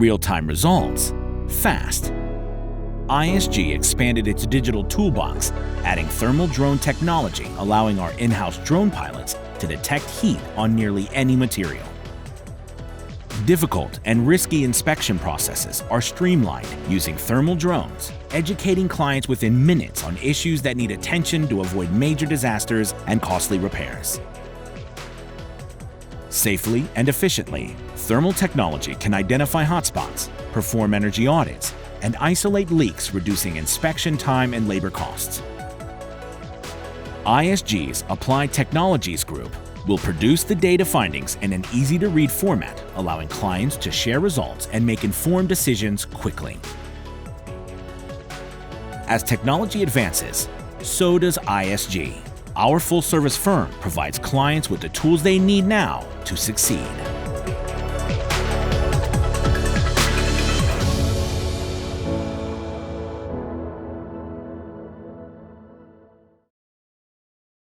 real-time results, fast. ISG expanded its digital toolbox, adding thermal drone technology, allowing our in-house drone pilots to detect heat on nearly any material. Difficult and risky inspection processes are streamlined using thermal drones, educating clients within minutes on issues that need attention to avoid major disasters and costly repairs. Safely and efficiently, thermal technology can identify hotspots, perform energy audits, and isolate leaks, reducing inspection time and labor costs. ISG's Applied Technologies Group will produce the data findings in an easy-to-read format, allowing clients to share results and make informed decisions quickly. As technology advances, so does ISG. Our full-service firm provides clients with the tools they need now to succeed.